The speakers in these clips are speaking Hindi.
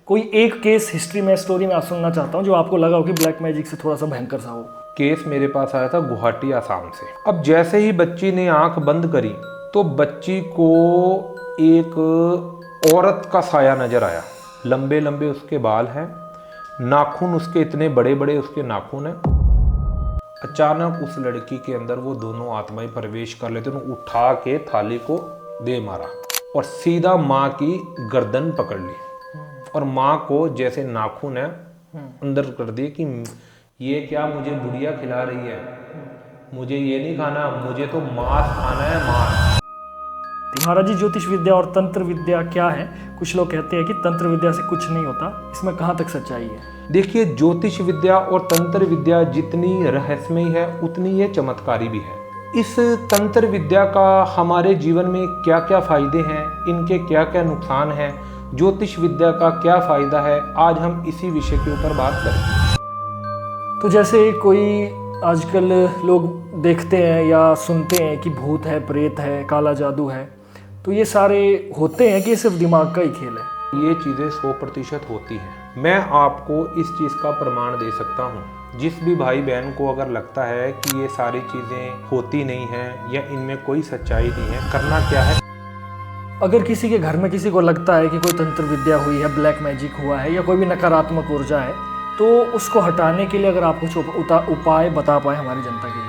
कोई एक केस हिस्ट्री में स्टोरी में आप सुनना चाहता हूँ जो आपको लगा हो कि ब्लैक मैजिक से थोड़ा सा भयंकर सा हो। केस मेरे पास आया था गुवाहाटी आसाम से। अब जैसे ही बच्ची ने आंख बंद करी तो बच्ची को एक औरत का साया नजर आया। लंबे लंबे उसके बाल हैं, नाखून उसके इतने बड़े बड़े उसके नाखून हैं। अचानक उस लड़की के अंदर वो दोनों आत्माएं प्रवेश कर लेते, उन्होंने उठा के थाली को दे मारा और सीधा माँ की गर्दन पकड़ ली और माँ को जैसे नाखून है अंदर कर दिए कि ये क्या मुझे बुढ़िया खिला रही है, मुझे ये नहीं खाना, मुझे तो मांस खाना है, मांस। महाराज जी, ज्योतिष विद्या और तंत्र विद्या क्या है? कुछ लोग कहते हैं कि तंत्र विद्या से कुछ नहीं होता, इसमें कहाँ तक सच्चाई है? देखिए, ज्योतिष विद्या और तंत्र विद्या जितनी रहस्यमयी है उतनी ये चमत्कारी भी है। इस तंत्र विद्या का हमारे जीवन में क्या क्या फायदे हैं, इनके क्या क्या नुकसान हैं, ज्योतिष विद्या का क्या फायदा है, आज हम इसी विषय के ऊपर बात करेंगे। तो जैसे कोई आजकल लोग देखते हैं या सुनते हैं कि भूत है, प्रेत है, काला जादू है, तो ये सारे होते हैं कि ये सिर्फ दिमाग का ही खेल है? ये चीज़ें 100% होती हैं। मैं आपको इस चीज़ का प्रमाण दे सकता हूँ। जिस भी भाई बहन को अगर लगता है कि ये सारी चीज़ें होती नहीं हैं या इनमें कोई सच्चाई नहीं है, करना क्या है? अगर किसी के घर में किसी को लगता है कि कोई तंत्र विद्या हुई है, ब्लैक मैजिक हुआ है या कोई भी नकारात्मक ऊर्जा है, तो उसको हटाने के लिए अगर आप कुछ उपाय बता पाए हमारी जनता के लिए।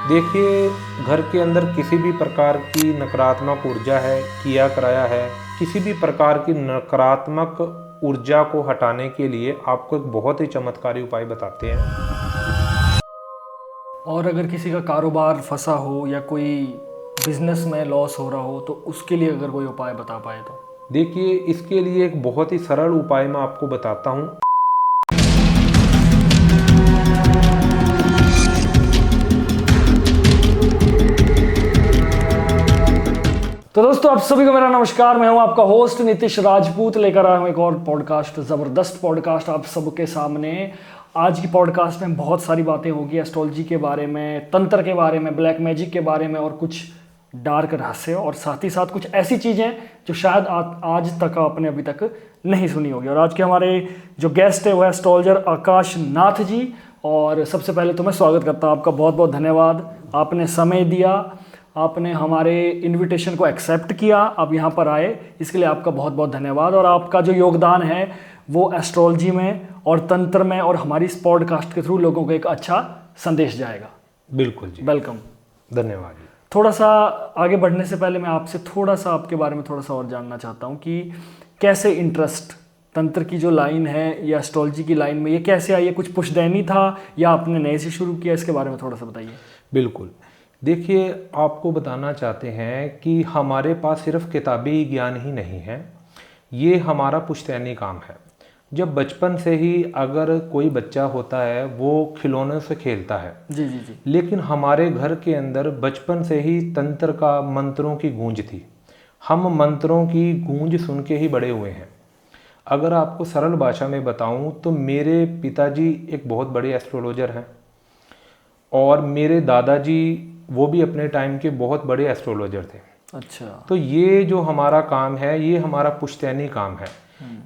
देखिए, घर के अंदर किसी भी प्रकार की नकारात्मक ऊर्जा है, किया कराया है, किसी भी प्रकार की नकारात्मक ऊर्जा को हटाने के लिए आपको एक बहुत ही चमत्कारी उपाय बताते हैं। और अगर किसी का कारोबार फंसा हो या कोई बिजनेस में लॉस हो रहा हो, तो उसके लिए अगर कोई उपाय बता पाए तो? देखिए, इसके लिए एक बहुत ही सरल उपाय मैं आपको बताता हूँ। तो दोस्तों, आप सभी को मेरा नमस्कार। मैं हूं आपका होस्ट नीतीश राजपूत, लेकर आया हूं एक और पॉडकास्ट, ज़बरदस्त पॉडकास्ट आप सबके सामने। आज की पॉडकास्ट में बहुत सारी बातें होगी एस्ट्रोलॉजी के बारे में, तंत्र के बारे में, ब्लैक मैजिक के बारे में और कुछ डार्क रहस्य, और साथ ही साथ कुछ ऐसी चीज़ें जो शायद आज तक आपने अभी तक नहीं सुनी होगी। और आज के हमारे जो गेस्ट है वो है एस्ट्रोलॉजर आकाश नाथ जी। और सबसे पहले तो मैं स्वागत करता हूँ आपका, बहुत बहुत धन्यवाद, आपने समय दिया, आपने हमारे इनविटेशन को एक्सेप्ट किया, आप यहाँ पर आए, इसके लिए आपका बहुत बहुत धन्यवाद। और आपका जो योगदान है वो एस्ट्रोलॉजी में और तंत्र में और हमारी इस पॉडकास्ट के थ्रू लोगों को एक अच्छा संदेश जाएगा। बिल्कुल जी, वेलकम, धन्यवाद जी। थोड़ा सा आगे बढ़ने से पहले मैं आपसे थोड़ा सा आपके बारे में थोड़ा सा और जानना चाहता हूँ कि कैसे इंटरेस्ट तंत्र की जो लाइन है या एस्ट्रोलॉजी की लाइन में ये कैसे आई है? कुछ पुश्तैनी था या आपने नए से शुरू किया? इसके बारे में थोड़ा सा बताइए। बिल्कुल, देखिए, आपको बताना चाहते हैं कि हमारे पास सिर्फ किताबी ज्ञान ही नहीं है, ये हमारा पुश्तैनी काम है। जब बचपन से ही अगर कोई बच्चा होता है वो खिलौनों से खेलता है, जी जी जी, लेकिन हमारे घर के अंदर बचपन से ही तंत्र का, मंत्रों की गूंज थी। हम मंत्रों की गूंज सुन के ही बड़े हुए हैं। अगर आपको सरल भाषा में बताऊं तो मेरे पिताजी एक बहुत बड़े एस्ट्रोलॉजर हैं और मेरे दादाजी वो भी अपने टाइम के बहुत बड़े एस्ट्रोलॉजर थे। अच्छा, तो ये जो हमारा काम है ये हमारा पुश्तैनी काम है।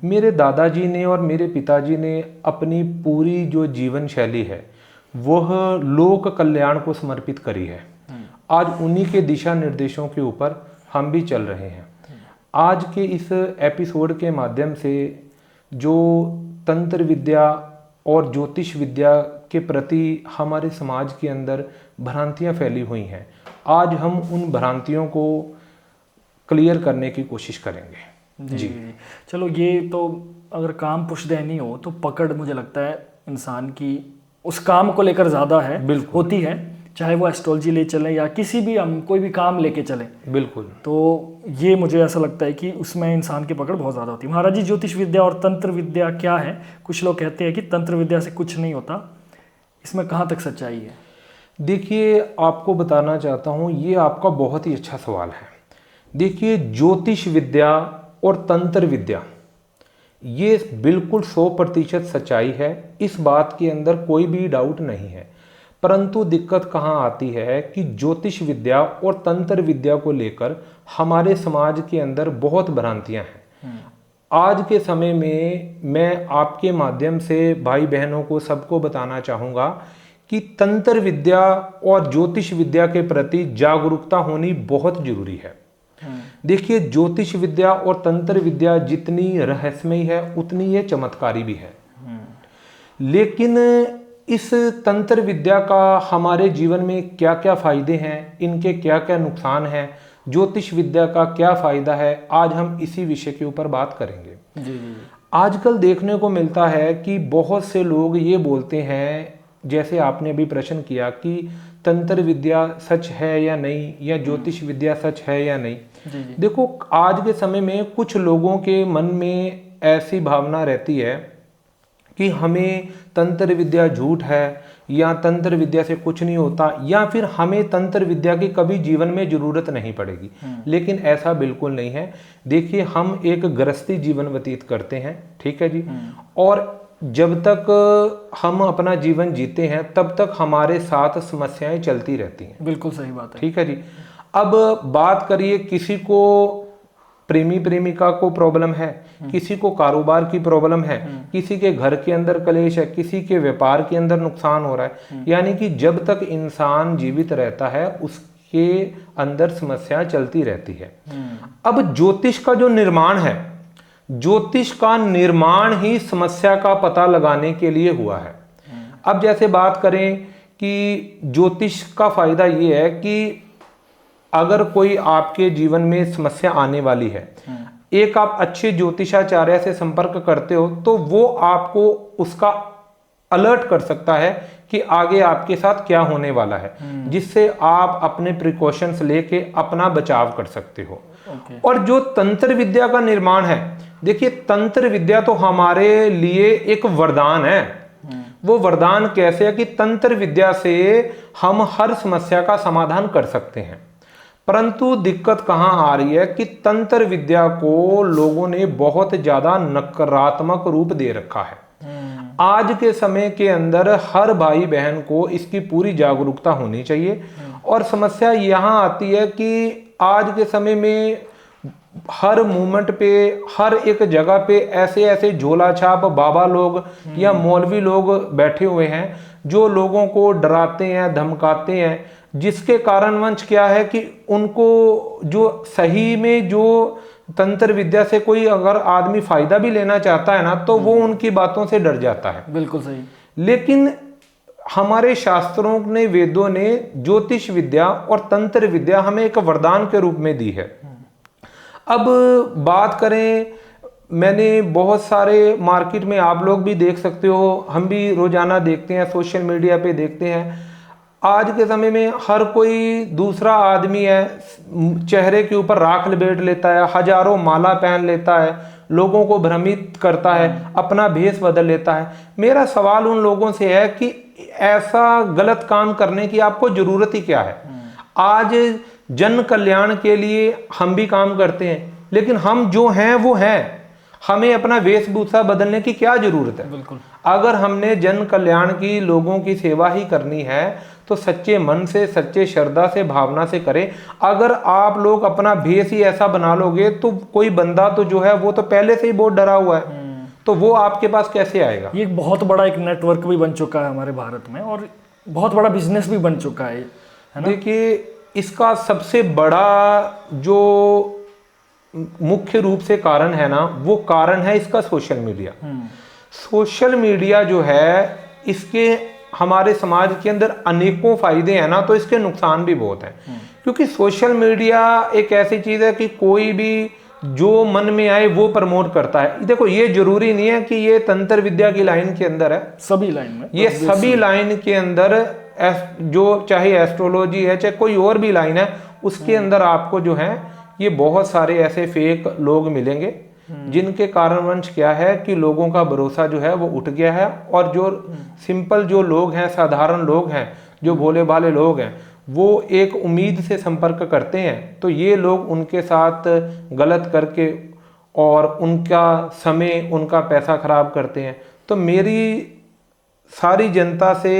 मेरे दादाजी ने और मेरे पिताजी ने अपनी पूरी जो जीवन शैली है वह लोक कल्याण को समर्पित करी है। आज उन्हीं के दिशा निर्देशों के ऊपर हम भी चल रहे हैं। आज के इस एपिसोड के माध्यम से जो तंत्र विद्या और ज्योतिष विद्या के प्रति हमारे समाज के अंदर भ्रांतियां फैली हुई हैं, आज हम उन भ्रांतियों को क्लियर करने की कोशिश करेंगे। जी। चलो, ये तो अगर काम पुश्तैनी हो तो पकड़ मुझे लगता है इंसान की उस काम को लेकर ज़्यादा है, होती है, चाहे वो एस्ट्रोलॉजी ले चलें या किसी भी हम कोई भी काम लेके चलें। बिल्कुल, तो ये मुझे ऐसा लगता है कि उसमें इंसान की पकड़ बहुत ज़्यादा होती है। महाराज जी, ज्योतिष विद्या और तंत्र विद्या क्या है? कुछ लोग कहते हैं कि तंत्र विद्या से कुछ नहीं होता, इसमें कहाँ तक सच्चाई है? देखिए, आपको बताना चाहता हूँ, ये आपका बहुत ही अच्छा सवाल है। देखिए, ज्योतिष विद्या और तंत्र विद्या ये बिल्कुल 100% सच्चाई है, इस बात के अंदर कोई भी डाउट नहीं है। परंतु दिक्कत कहाँ आती है कि ज्योतिष विद्या और तंत्र विद्या को लेकर हमारे समाज के अंदर बहुत भ्रांतियां हैं। आज के समय में मैं आपके माध्यम से भाई बहनों को सबको बताना चाहूँगा कि तंत्र विद्या और ज्योतिष विद्या के प्रति जागरूकता होनी बहुत जरूरी है। देखिए, ज्योतिष विद्या और तंत्र विद्या जितनी रहस्यमयी है उतनी ये चमत्कारी भी है। लेकिन इस तंत्र विद्या का हमारे जीवन में क्या क्या फायदे हैं, इनके क्या क्या नुकसान हैं, ज्योतिष विद्या का क्या फायदा है, आज हम इसी विषय के ऊपर बात करेंगे। जी। आजकल देखने को मिलता है कि बहुत से लोग ये बोलते हैं, जैसे आपने अभी प्रश्न किया कि तंत्र विद्या सच है या नहीं, या ज्योतिष विद्या सच है या नहीं। जी। देखो, आज के समय में कुछ लोगों के मन में ऐसी भावना रहती है कि हमें तंत्र विद्या झूठ है, या तंत्र विद्या से कुछ नहीं होता, या फिर हमें तंत्र विद्या की कभी जीवन में जरूरत नहीं पड़ेगी। लेकिन ऐसा बिल्कुल नहीं है। देखिए, हम एक गृहस्थी जीवन व्यतीत करते हैं, ठीक है जी, और जब तक हम अपना जीवन जीते हैं तब तक हमारे साथ समस्याएं चलती रहती हैं। बिल्कुल सही बात है। ठीक है जी। अब बात करिए, किसी को प्रेमी प्रेमिका को प्रॉब्लम है, किसी को कारोबार की प्रॉब्लम है, किसी के घर के अंदर कलेश है, किसी के व्यापार के अंदर नुकसान हो रहा है। यानी कि जब तक इंसान जीवित रहता है उसके अंदर समस्याएं चलती रहती है। अब ज्योतिष का जो निर्माण है, ज्योतिष का निर्माण ही समस्या का पता लगाने के लिए हुआ है। अब जैसे बात करें कि ज्योतिष का फायदा ये है कि अगर कोई आपके जीवन में समस्या आने वाली है, एक आप अच्छे ज्योतिषाचार्य से संपर्क करते हो तो वो आपको उसका अलर्ट कर सकता है कि आगे आपके साथ क्या होने वाला है, जिससे आप अपने प्रिकॉशंस लेके अपना बचाव कर सकते हो। और जो तंत्र विद्या का निर्माण है, देखिए, तंत्र विद्या तो हमारे लिए एक वरदान है। वो वरदान कैसे है कि तंत्र विद्या से हम हर समस्या का समाधान कर सकते हैं। परंतु दिक्कत कहां आ रही है कि तंत्र विद्या को लोगों ने बहुत ज्यादा नकारात्मक रूप दे रखा है। आज के समय के अंदर हर भाई बहन को इसकी पूरी जागरूकता होनी चाहिए। और समस्या यहां आती है कि आज के समय में हर मूवमेंट पे, हर एक जगह पे ऐसे ऐसे झोला छाप बाबा लोग या मौलवी लोग बैठे हुए हैं जो लोगों को डराते हैं, धमकाते हैं, जिसके कारणवश क्या है कि उनको जो सही में जो तंत्र विद्या से कोई अगर आदमी फायदा भी लेना चाहता है ना, तो वो उनकी बातों से डर जाता है। बिल्कुल सही। लेकिन हमारे शास्त्रों ने, वेदों ने ज्योतिष विद्या और तंत्र विद्या हमें एक वरदान के रूप में दी है। अब बात करें, मैंने बहुत सारे मार्केट में, आप लोग भी देख सकते हो, हम भी रोजाना देखते हैं, सोशल मीडिया पे देखते हैं, आज के समय में हर कोई दूसरा आदमी है, चेहरे के ऊपर राख लपेट लेता है, हजारों माला पहन लेता है, लोगों को भ्रमित करता है, अपना भेष बदल लेता है। मेरा सवाल उन लोगों से है कि ऐसा गलत काम करने की आपको जरूरत ही क्या है? आज जन कल्याण के लिए हम भी काम करते हैं, लेकिन हम जो हैं वो हैं, हमें अपना वेशभूषा बदलने की क्या जरूरत है? बिल्कुल। अगर हमने जन कल्याण की, लोगों की सेवा ही करनी है तो सच्चे मन से, सच्चे श्रद्धा से, भावना से करें। अगर आप लोग अपना भेष ही ऐसा बना लोगे तो कोई बंदा तो जो है वो तो पहले से ही बहुत डरा हुआ है, तो वो आपके पास कैसे आएगा? ये एक बहुत बड़ा एक नेटवर्क भी बन चुका है हमारे भारत में, और बहुत बड़ा बिजनेस भी बन चुका है ना? देखिए, इसका सबसे बड़ा जो मुख्य रूप से कारण है ना, वो कारण है इसका सोशल मीडिया। सोशल मीडिया जो है, इसके हमारे समाज के अंदर अनेकों फायदे हैं ना, तो इसके नुकसान भी बहुत हैं। क्योंकि सोशल मीडिया एक ऐसी चीज है कि कोई भी जो मन में आए वो प्रमोट करता है। देखो, ये जरूरी नहीं है कि ये तंत्र विद्या की लाइन के अंदर है, सभी लाइन में, ये सभी लाइन के अंदर, जो चाहे एस्ट्रोलॉजी है, चाहे कोई और भी लाइन है, उसके अंदर आपको जो है ये बहुत सारे ऐसे फेक लोग मिलेंगे, जिनके कारणवश क्या है कि लोगों का भरोसा जो है वो उठ गया है। और जो सिंपल जो लोग हैं, साधारण लोग हैं, जो भोले भाले लोग हैं, वो एक उम्मीद से संपर्क करते हैं, तो ये लोग उनके साथ गलत करके और उनका समय, उनका पैसा खराब करते हैं। तो मेरी सारी जनता से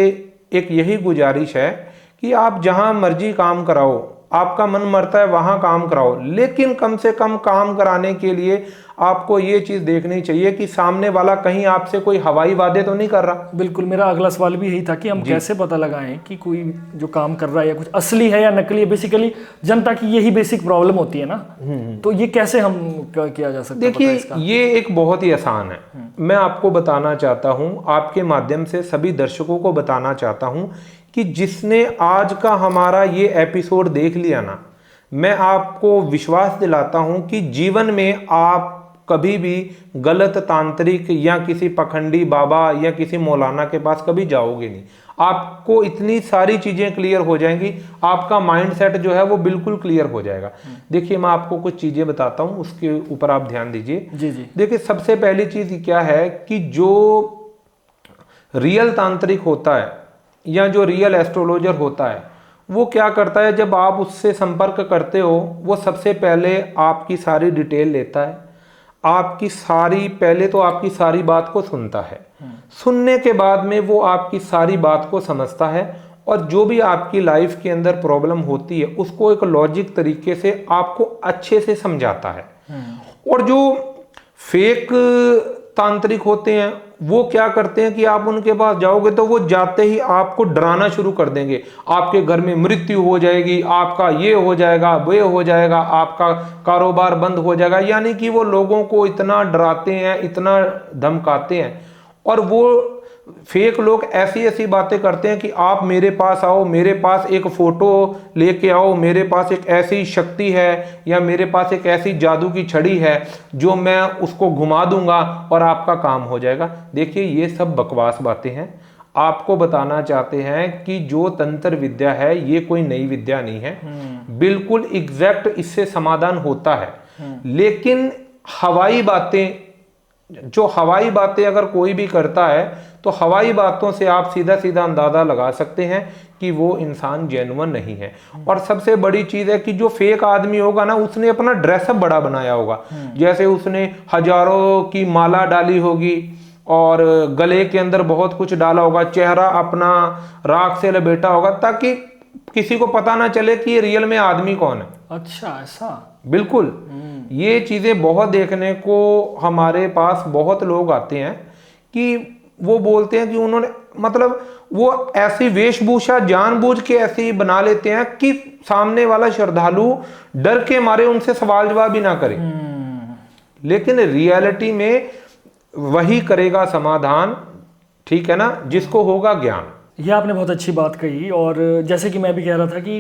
एक यही गुजारिश है कि आप जहां मर्जी काम कराओ, आपका मन मरता है वहां काम कराओ, लेकिन कम से कम काम कराने के लिए आपको ये चीज देखनी चाहिए कि सामने वाला कहीं आपसे कोई हवाई वादे तो नहीं कर रहा। बिल्कुल, मेरा अगला सवाल भी यही था कि हम कैसे पता लगाएं कि कोई जो काम कर रहा है या कुछ असली है या नकली है। बेसिकली जनता की यही बेसिक प्रॉब्लम होती है ना, तो ये कैसे हम किया जा सकता है? देखिए ये एक बहुत ही आसान है। मैं आपको बताना चाहता हूं, आपके माध्यम से सभी दर्शकों को बताना चाहता हूं कि जिसने आज का हमारा ये एपिसोड देख लिया ना, मैं आपको विश्वास दिलाता हूं कि जीवन में आप कभी भी गलत तांत्रिक या किसी पखंडी बाबा या किसी मौलाना के पास कभी जाओगे नहीं। आपको इतनी सारी चीजें क्लियर हो जाएंगी, आपका माइंडसेट जो है वो बिल्कुल क्लियर हो जाएगा। देखिए मैं आपको कुछ चीजें बताता हूं, उसके ऊपर आप ध्यान दीजिए। जी जी। देखिए सबसे पहली चीज क्या है कि जो रियल तांत्रिक होता है या जो रियल एस्ट्रोलॉजर होता है, वो क्या करता है, जब आप उससे संपर्क करते हो वो सबसे पहले आपकी सारी डिटेल लेता है, आपकी सारी, पहले तो आपकी सारी बात को सुनता है, सुनने के बाद में वो आपकी सारी बात को समझता है और जो भी आपकी लाइफ के अंदर प्रॉब्लम होती है उसको एक लॉजिक तरीके से आपको अच्छे से समझाता है। और जो फेक तांत्रिक होते हैं वो क्या करते हैं कि आप उनके पास जाओगे तो वो जाते ही आपको डराना शुरू कर देंगे, आपके घर में मृत्यु हो जाएगी, आपका ये हो जाएगा, वो हो जाएगा, आपका कारोबार बंद हो जाएगा। यानी कि वो लोगों को इतना डराते हैं, इतना धमकाते हैं। और वो फेक लोग ऐसी ऐसी बातें करते हैं कि आप मेरे पास आओ, मेरे पास एक फोटो लेके आओ, मेरे पास एक ऐसी शक्ति है या मेरे पास एक ऐसी जादू की छड़ी है जो मैं उसको घुमा दूंगा और आपका काम हो जाएगा। देखिए ये सब बकवास बातें हैं। आपको बताना चाहते हैं कि जो तंत्र विद्या है ये कोई नई विद्या नहीं है, बिल्कुल एग्जैक्ट इससे समाधान होता है। लेकिन हवाई बातें, जो हवाई बातें अगर कोई भी करता है तो हवाई बातों से आप सीधा सीधा अंदाजा लगा सकते हैं कि वो इंसान जेन्युइन नहीं है। और सबसे बड़ी चीज है कि जो फेक आदमी होगा ना, उसने अपना ड्रेसअप बड़ा बनाया होगा, जैसे उसने हजारों की माला डाली होगी और गले के अंदर बहुत कुछ डाला होगा, चेहरा अपना राख से लपेटा होगा ताकि किसी को पता ना चले कि ये रियल में आदमी कौन है। अच्छा, ऐसा? बिल्कुल, ये चीजें बहुत देखने को हमारे पास बहुत लोग आते हैं कि वो बोलते हैं कि उन्होंने, मतलब वो ऐसी वेशभूषा जानबूझ के ऐसी बना लेते हैं कि सामने वाला श्रद्धालु डर के मारे उनसे सवाल जवाब भी ना करे। लेकिन रियलिटी में वही करेगा समाधान, ठीक है ना, जिसको होगा ज्ञान। ये आपने बहुत अच्छी बात कही। और जैसे कि मैं भी कह रहा था कि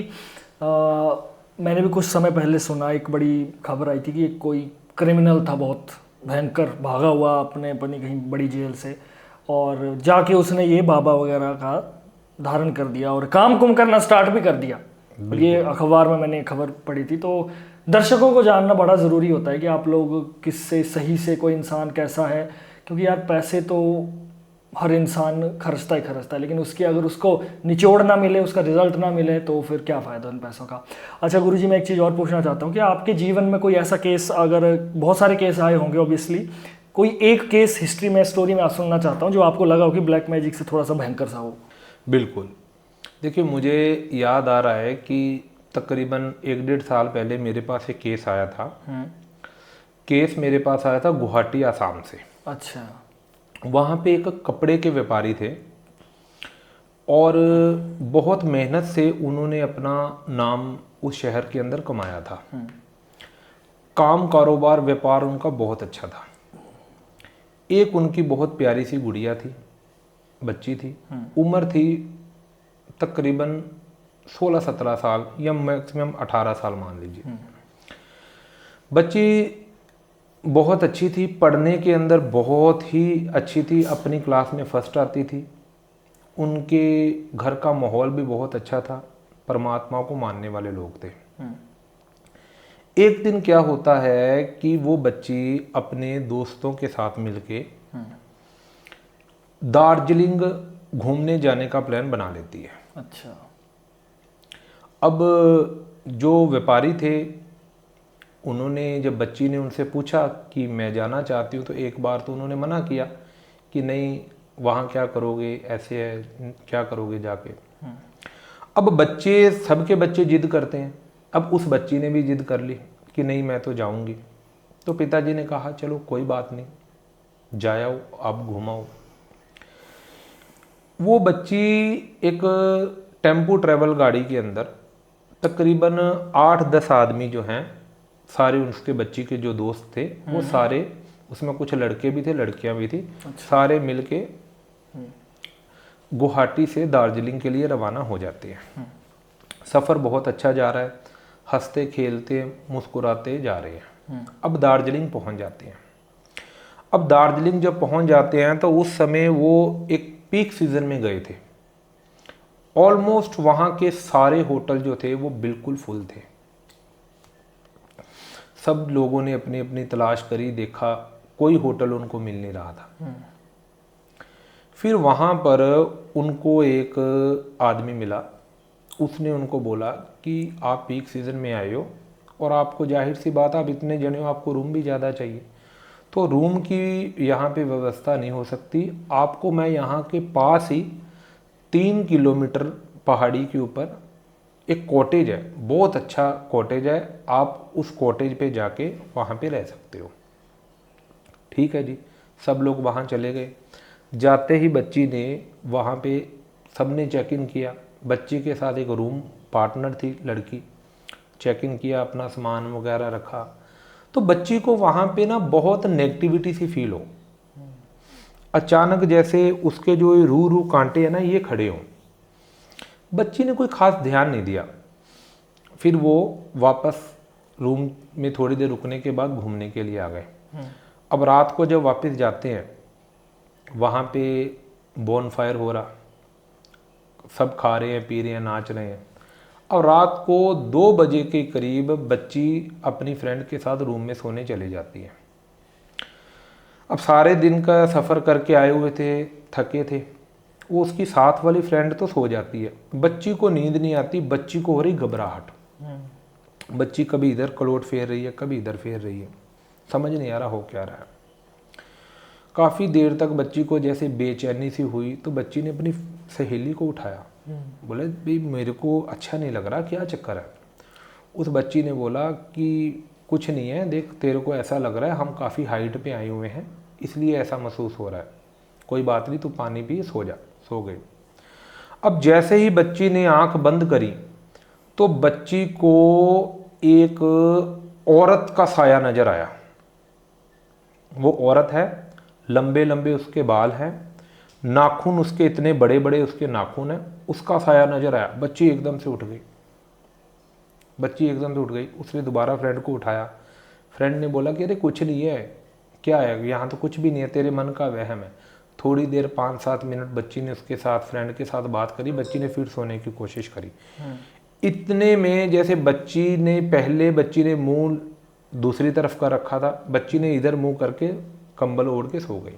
मैंने भी कुछ समय पहले सुना, एक बड़ी खबर आई थी कि कोई क्रिमिनल था बहुत भयंकर, भागा हुआ अपने कहीं बड़ी जेल से, और जाके उसने ये बाबा वगैरह का धारण कर दिया और काम कुम करना स्टार्ट भी कर दिया। ये अखबार में मैंने खबर पढ़ी थी। तो दर्शकों को जानना बड़ा ज़रूरी होता है कि आप लोग किससे सही से कोई इंसान कैसा है, क्योंकि यार पैसे तो हर इंसान खर्चता है, लेकिन उसकी अगर उसको निचोड़ ना मिले, उसका रिजल्ट ना मिले, तो फिर क्या फ़ायदा उन पैसों का। अच्छा गुरुजी, मैं एक चीज़ और पूछना चाहता हूँ कि आपके जीवन में कोई ऐसा केस, अगर बहुत सारे केस आए होंगे ऑब्वियसली, कोई एक केस हिस्ट्री में, स्टोरी में आप सुनना चाहता हूँ जो आपको लगा हो कि ब्लैक मैजिक से थोड़ा सा भयंकर सा हो। बिल्कुल, देखिए मुझे याद आ रहा है कि तकरीबन 1-1.5 साल पहले मेरे पास एक केस आया था। केस मेरे पास आया था गुवाहाटी, आसाम से। अच्छा। वहाँ पे एक कपड़े के व्यापारी थे और बहुत मेहनत से उन्होंने अपना नाम उस शहर के अंदर कमाया था। काम, कारोबार, व्यापार उनका बहुत अच्छा था। एक उनकी बहुत प्यारी सी गुड़िया थी, बच्ची थी, उम्र थी तकरीबन 16-17 साल या मैक्सिमम 18 साल मान लीजिए। बच्ची बहुत अच्छी थी, पढ़ने के अंदर बहुत ही अच्छी थी, अपनी क्लास में फर्स्ट आती थी। उनके घर का माहौल भी बहुत अच्छा था, परमात्मा को मानने वाले लोग थे। एक दिन क्या होता है कि वो बच्ची अपने दोस्तों के साथ मिलके दार्जिलिंग घूमने जाने का प्लान बना लेती है। अच्छा। अब जो व्यापारी थे, उन्होंने, जब बच्ची ने उनसे पूछा कि मैं जाना चाहती हूँ, तो एक बार तो उन्होंने मना किया कि नहीं, वहाँ क्या करोगे, ऐसे है, क्या करोगे जाके। अब बच्चे, सबके बच्चे जिद करते हैं अब उस बच्ची ने भी जिद कर ली कि नहीं मैं तो जाऊंगी। तो पिताजी ने कहा चलो कोई बात नहीं, जाओ आप घुमाओ। वो बच्ची एक टेम्पो ट्रैवल गाड़ी के अंदर तकरीबन 8-10 आदमी जो हैं, सारे उसके बच्ची के जो दोस्त थे वो सारे, उसमें कुछ लड़के भी थे लड़कियां भी थी, सारे मिलके गुवाहाटी से दार्जिलिंग के लिए रवाना हो जाते हैं। सफ़र बहुत अच्छा जा रहा है, हंसते खेलते मुस्कुराते जा रहे हैं। अब दार्जिलिंग पहुंच जाते हैं। अब दार्जिलिंग जब पहुंच जाते हैं तो उस समय वो एक पीक सीजन में गए थे। ऑलमोस्ट वहाँ के सारे होटल जो थे वो बिल्कुल फुल थे। सब लोगों ने अपनी अपनी तलाश करी, देखा कोई होटल उनको मिल नहीं रहा था। फिर वहाँ पर उनको एक आदमी मिला, उसने उनको बोला कि आप पीक सीज़न में आए हो और आपको जाहिर सी बात, आप इतने जने हो, आपको रूम भी ज़्यादा चाहिए, तो रूम की यहाँ पे व्यवस्था नहीं हो सकती। आपको मैं यहाँ के पास ही 3 किलोमीटर पहाड़ी के ऊपर एक कॉटेज है, बहुत अच्छा कॉटेज है, आप उस कॉटेज पे जाके वहाँ पे रह सकते हो। ठीक है जी, सब लोग वहाँ चले गए। जाते ही बच्ची ने वहाँ पे सबने चेक इन किया। बच्ची के साथ एक रूम पार्टनर थी लड़की, चेक इन किया, अपना सामान वगैरह रखा। तो बच्ची को वहाँ पे ना बहुत नेगेटिविटी सी फील हो। अचानक जैसे उसके जो रू रू कांटे हैं ना ये खड़े हों। बच्ची ने कोई खास ध्यान नहीं दिया। फिर वो वापस रूम में थोड़ी देर रुकने के बाद घूमने के लिए आ गए। अब रात को जब वापस जाते हैं, वहाँ पे बॉनफायर हो रहा, सब खा रहे हैं, पी रहे हैं, नाच रहे हैं। और रात को 2 बजे के करीब बच्ची अपनी फ्रेंड के साथ रूम में सोने चली जाती है। अब सारे दिन का सफ़र करके आए हुए थे, थके थे। वो उसकी साथ वाली फ्रेंड तो सो जाती है, बच्ची को नींद नहीं आती, बच्ची को हो रही घबराहट। बच्ची कभी इधर कलोट फेर रही है, कभी इधर फेर रही है, समझ नहीं आ रहा हो क्या रहा है। काफ़ी देर तक बच्ची को जैसे बेचैनी सी हुई तो बच्ची ने अपनी सहेली को उठाया, बोले भाई मेरे को अच्छा नहीं लग रहा, क्या चक्कर है। उस बच्ची ने बोला कि कुछ नहीं है, देख तेरे को ऐसा लग रहा है, हम काफ़ी हाइट पे आए हुए हैं इसलिए ऐसा महसूस हो रहा है, कोई बात नहीं, तू पानी पी, सो जा। सो गई। अब जैसे ही बच्ची ने आंख बंद करी तो बच्ची को एक औरत का साया नजर आया। वो औरत है, लंबे लंबे उसके बाल हैं, नाखून उसके इतने बड़े बड़े उसके नाखून हैं, उसका साया नजर आया। बच्ची एकदम से उठ गई। बच्ची एकदम से उठ गई। उसने दोबारा फ्रेंड को उठाया। फ्रेंड ने बोला कि अरे कुछ नहीं है, क्या है, यहाँ तो कुछ भी नहीं है, तेरे मन का वहम है। थोड़ी देर 5-7 मिनट बच्ची ने उसके साथ, फ्रेंड के साथ बात करी। बच्ची ने फिर सोने की कोशिश करी। इतने में जैसे बच्ची ने मुंह दूसरी तरफ का रखा था, बच्ची ने इधर मुंह करके कंबल ओढ़ के सो गई।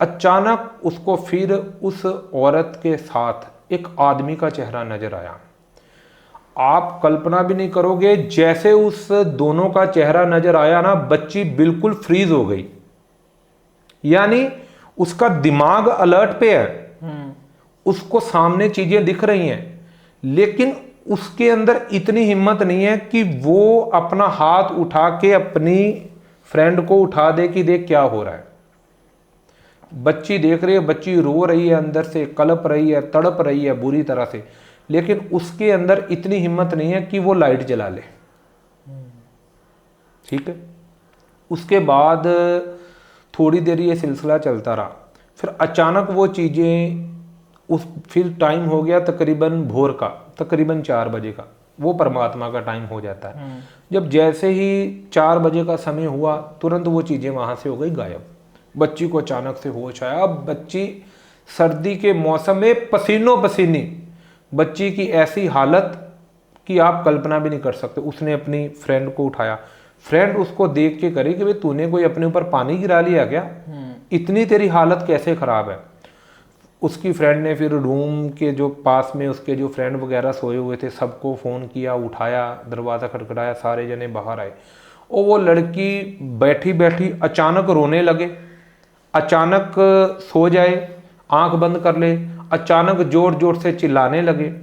अचानक उसको फिर उस औरत के साथ एक आदमी का चेहरा नजर आया। आप कल्पना भी नहीं करोगे, जैसे उस दोनों का चेहरा नजर आया ना, बच्ची बिल्कुल फ्रीज हो गई। यानी उसका दिमाग अलर्ट पे है, उसको सामने चीजें दिख रही हैं, लेकिन उसके अंदर इतनी हिम्मत नहीं है कि वो अपना हाथ उठा के अपनी फ्रेंड को उठा दे कि देख क्या हो रहा है। बच्ची देख रही है, बच्ची रो रही है, अंदर से कलप रही है, तड़प रही है बुरी तरह से, लेकिन उसके अंदर इतनी हिम्मत नहीं है कि वो लाइट जला ले। ठीक है। उसके बाद थोड़ी देर ये सिलसिला चलता रहा। फिर अचानक वो चीज़ें फिर टाइम हो गया तकरीबन भोर का, तकरीबन 4 बजे का, वो परमात्मा का टाइम हो जाता है। जब जैसे ही 4 बजे का समय हुआ, तुरंत वो चीज़ें वहाँ से हो गई गायब। बच्ची को अचानक से होश आया। अब बच्ची सर्दी के मौसम में पसीनों पसीनी, बच्ची की ऐसी हालत कि आप कल्पना भी नहीं कर सकते। उसने अपनी फ्रेंड को उठाया। फ्रेंड उसको देख के करी कि भाई तूने कोई अपने ऊपर पानी गिरा लिया क्या, इतनी तेरी हालत कैसे खराब है। उसकी फ्रेंड ने फिर रूम के जो पास में उसके जो फ्रेंड वगैरह सोए हुए थे सबको फ़ोन किया, उठाया, दरवाज़ा खटखटाया, सारे जने बाहर आए। और वो लड़की बैठी बैठी अचानक रोने लगे, अचानक सो जाए, आंख बंद कर ले, अचानक जोर जोर से चिल्लाने लगे।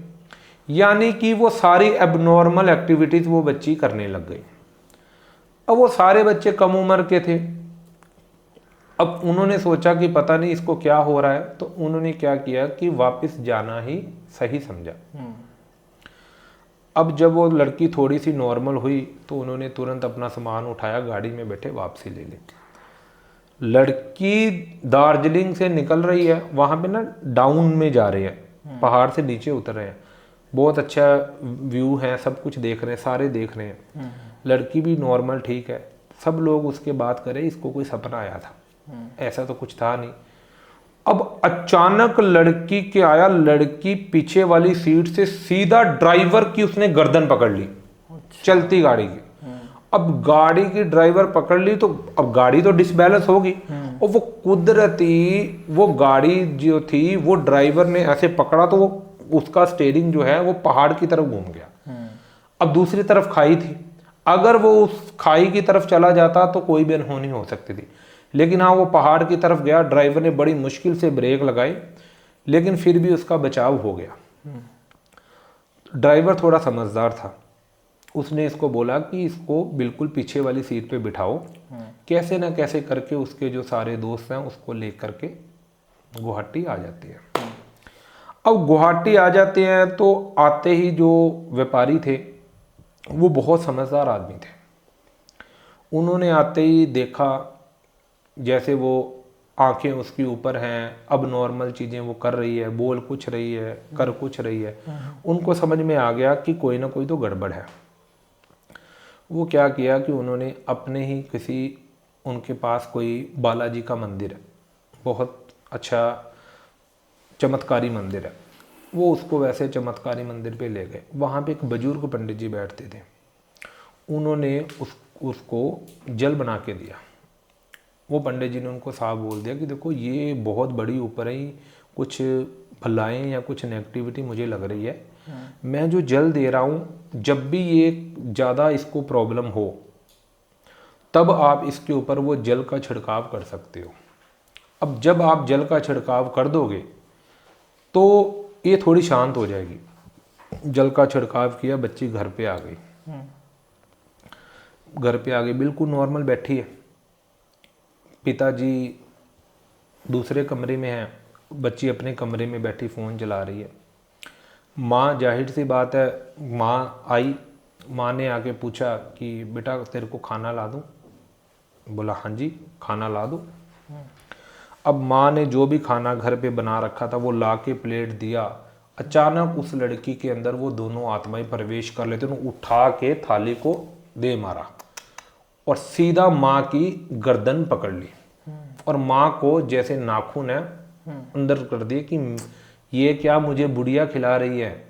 यानी कि वो सारी एबनॉर्मल एक्टिविटीज़ वो बच्ची करने लग गई। अब वो सारे बच्चे कम उम्र के थे। अब उन्होंने सोचा कि पता नहीं इसको क्या हो रहा है, तो उन्होंने क्या किया कि वापस जाना ही सही समझा। अब जब वो लड़की थोड़ी सी नॉर्मल हुई तो उन्होंने तुरंत अपना सामान उठाया, गाड़ी में बैठे वापसी ले ली। लड़की दार्जिलिंग से निकल रही है, वहाँ पे ना डाउन में जा रहे हैं, पहाड़ से नीचे उतर रहे हैं, बहुत अच्छा व्यू है, सब कुछ देख रहे हैं, सारे देख रहे हैं। लड़की भी नॉर्मल ठीक है, सब लोग उसके बात करें इसको कोई सपना आया था, ऐसा तो कुछ था नहीं। अब अचानक लड़की के आया, लड़की पीछे वाली सीट से सीधा ड्राइवर की उसने गर्दन पकड़ ली, चलती गाड़ी की। अब गाड़ी की ड्राइवर पकड़ ली तो अब गाड़ी तो डिसबैलेंस होगी, और वो कुदरती वो गाड़ी जो थी वो ड्राइवर ने ऐसे पकड़ा तो वो उसका स्टीयरिंग जो है वो पहाड़ की तरफ घूम गया। अब दूसरी तरफ खाई थी, अगर वो उस खाई की तरफ चला जाता तो कोई भी अनहोनी हो सकती थी, लेकिन हाँ वो पहाड़ की तरफ गया। ड्राइवर ने बड़ी मुश्किल से ब्रेक लगाई, लेकिन फिर भी उसका बचाव हो गया। ड्राइवर थोड़ा समझदार था, उसने इसको बोला कि इसको बिल्कुल पीछे वाली सीट पे बिठाओ, कैसे ना कैसे करके उसके जो सारे दोस्त हैं उसको ले करके गुवाहाटी आ जाती है। अब गुवाहाटी आ जाते हैं तो आते ही जो व्यापारी थे वो बहुत समझदार आदमी थे। उन्होंने आते ही देखा जैसे वो आंखें उसके ऊपर हैं, अब नॉर्मल चीज़ें वो कर रही है, बोल कुछ रही है, कर कुछ रही है। उनको समझ में आ गया कि कोई ना कोई तो गड़बड़ है। वो क्या किया कि उन्होंने अपने ही किसी, उनके पास कोई बालाजी का मंदिर है, बहुत अच्छा चमत्कारी मंदिर है, वो उसको वैसे चमत्कारी मंदिर पे ले गए। वहाँ पे एक बुजुर्ग पंडित जी बैठते थे, उन्होंने उसको जल बना के दिया। वो पंडित जी ने उनको साफ बोल दिया कि देखो ये बहुत बड़ी ऊपर ही कुछ भलाएं या कुछ नेगेटिविटी मुझे लग रही है, मैं जो जल दे रहा हूँ, जब भी ये ज़्यादा इसको प्रॉब्लम हो तब आप इसके ऊपर वो जल का छिड़काव कर सकते हो। अब जब आप जल का छिड़काव कर दोगे तो ये थोड़ी शांत हो जाएगी। जल का छिड़काव किया, बच्ची घर पे आ गई। घर पे आ गई, बिल्कुल नॉर्मल बैठी है। पिताजी दूसरे कमरे में हैं, बच्ची अपने कमरे में बैठी फ़ोन चला रही है। माँ, जाहिर सी बात है, माँ आई, माँ ने आके पूछा कि बेटा तेरे को खाना ला दूँ? बोला हाँ जी खाना ला दूँ। अब माँ ने जो भी खाना घर पे बना रखा था वो ला के प्लेट दिया। अचानक उस लड़की के अंदर वो दोनों आत्माएं प्रवेश कर लेते, उन्होंने उठा के थाली को दे मारा और सीधा माँ की गर्दन पकड़ ली और माँ को जैसे नाखून है अंदर कर दिए कि ये क्या मुझे बुढ़िया खिला रही है,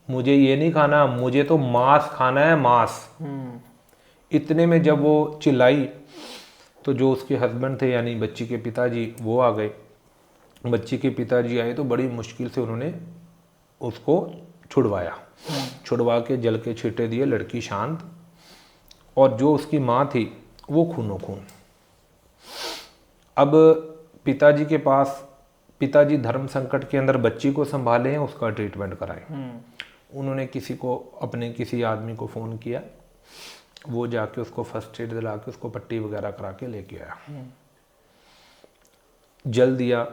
मुझे ये नहीं खाना, मुझे तो मांस खाना है, मांस। इतने में जब वो चिल्लाई तो जो उसके हस्बैंड थे यानी बच्ची के पिताजी वो आ गए। बच्ची के पिताजी आए तो बड़ी मुश्किल से उन्होंने उसको छुड़वाया, छुड़वा के जल के छींटे दिए, लड़की शांत, और जो उसकी माँ थी वो खूनो खून। अब पिताजी के पास, पिताजी धर्म संकट के अंदर बच्ची को संभाले हैं, उसका ट्रीटमेंट कराए। उन्होंने किसी को, अपने किसी आदमी को फ़ोन किया, वो जाके उसको फर्स्ट एड दिला के उसको पट्टी वगैरह करा के लेके आया। जल दिया,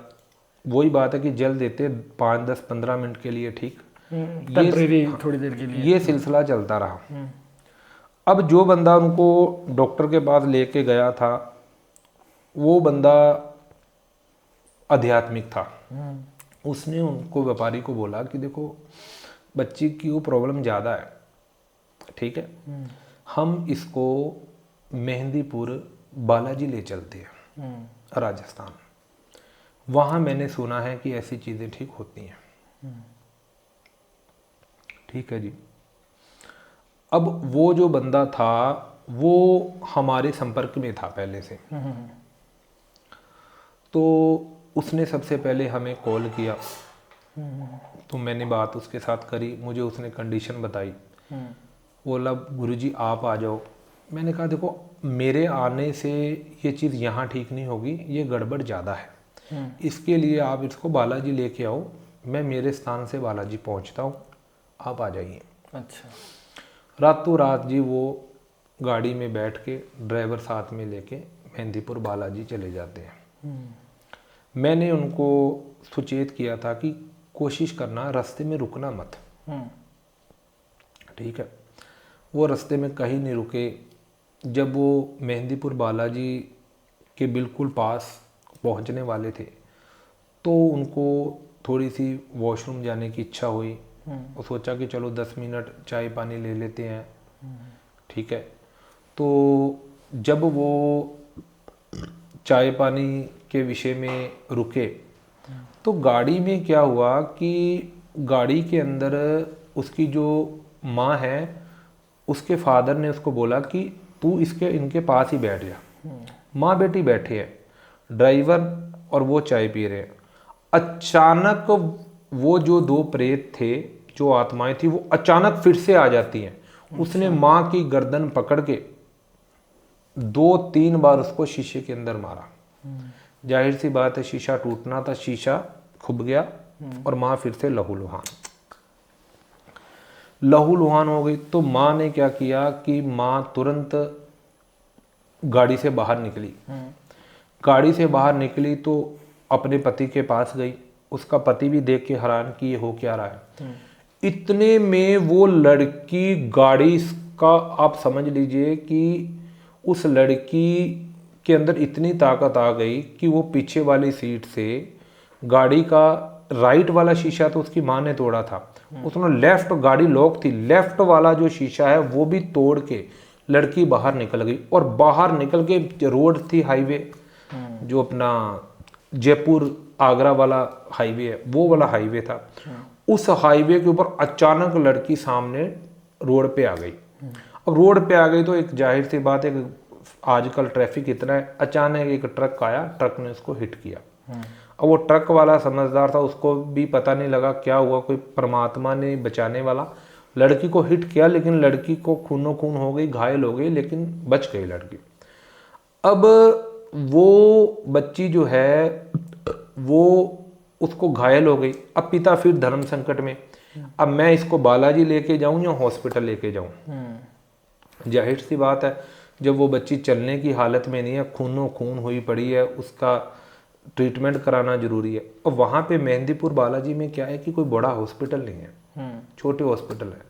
वही बात है कि जल देते 5, 10, 15 मिनट के लिए ठीक, टेम्परेरी थोड़ी देर के लिए ये सिलसिला चलता रहा। अब जो बंदा उनको डॉक्टर के पास लेके गया था वो बंदा आध्यात्मिक था। उसने उनको, व्यापारी को बोला कि देखो बच्ची की वो प्रॉब्लम ज़्यादा है, ठीक है, हम इसको मेहंदीपुर बालाजी ले चलते हैं, राजस्थान, वहाँ मैंने सुना है कि ऐसी चीज़ें ठीक होती हैं। ठीक है जी। अब वो जो बंदा था वो हमारे संपर्क में था पहले से, तो उसने सबसे पहले हमें कॉल किया, तो मैंने बात उसके साथ करी, मुझे उसने कंडीशन बताई, बोला गुरुजी आप आ जाओ। मैंने कहा देखो मेरे आने से ये चीज़ यहाँ ठीक नहीं होगी, ये गड़बड़ ज़्यादा है, इसके लिए आप इसको बालाजी लेके आओ, मैं मेरे स्थान से बालाजी पहुँचता हूँ, आप आ जाइए। अच्छा। रातों रात जी वो गाड़ी में बैठ के ड्राइवर साथ में लेके मेहंदीपुर बालाजी चले जाते हैं। मैंने उनको सुचेत किया था कि कोशिश करना रास्ते में रुकना मत, ठीक है। वो रास्ते में कहीं नहीं रुके। जब वो मेहंदीपुर बालाजी के बिल्कुल पास पहुंचने वाले थे तो उनको थोड़ी सी वॉशरूम जाने की इच्छा हुई। वो सोचा कि चलो 10 मिनट चाय पानी ले लेते हैं, ठीक है। तो जब वो चाय पानी के विषय में रुके तो गाड़ी में क्या हुआ कि गाड़ी के अंदर उसकी जो माँ है उसके फादर ने उसको बोला कि तू इनके पास ही बैठ जा। माँ बेटी बैठे हैं, ड्राइवर और वो चाय पी रहे हैं। अचानक वो जो दो प्रेत थे, जो आत्माएं थी, वो अचानक फिर से आ जाती हैं। उसने माँ की गर्दन पकड़ के 2-3 बार उसको शीशे के अंदर मारा। जाहिर सी बात है शीशा टूटना था, शीशा खुब गया और माँ फिर से लहूलुहान हो गई। तो माँ ने क्या किया कि माँ तुरंत गाड़ी से बाहर निकली। गाड़ी से बाहर निकली तो अपने पति के पास गई। उसका पति भी देख के हैरान कि ये हो क्या रहा है। इतने में वो लड़की गाड़ी का, आप समझ लीजिए कि उस लड़की के अंदर इतनी ताकत आ गई कि वो पीछे वाली सीट से गाड़ी का राइट वाला शीशा तो उसकी माँ ने तोड़ा था, उसने लेफ्ट, गाड़ी लॉक थी, लेफ्ट वाला जो शीशा है वो भी तोड़ के लड़की बाहर निकल गई। और बाहर निकल के रोड थी हाईवे, जो अपना जयपुर आगरा वाला हाईवे है, वो वाला हाईवे था। उस हाईवे के ऊपर अचानक लड़की सामने रोड पे आ गई। अब रोड पे आ गई तो एक जाहिर सी बात है, आजकल ट्रैफिक इतना है, अचानक एक ट्रक आया, ट्रक ने उसको हिट किया। अब वो ट्रक वाला समझदार था, उसको भी पता नहीं लगा क्या हुआ, कोई परमात्मा ने बचाने वाला लड़की को हिट किया, लेकिन लड़की को खूनो खून हो गई, घायल हो गई, लेकिन बच गई लड़की। अब वो बच्ची जो है वो उसको घायल हो गई। अब पिता फिर धर्म संकट में, अब मैं इसको बालाजी लेके जाऊं या हॉस्पिटल लेके जाऊं। जाहिर सी बात है जब वो बच्ची चलने की हालत में नहीं है, खूनो खून हुई पड़ी है, उसका ट्रीटमेंट कराना जरूरी है। और वहाँ पे मेहंदीपुर बालाजी में क्या है कि कोई बड़ा हॉस्पिटल नहीं है, छोटे हॉस्पिटल है।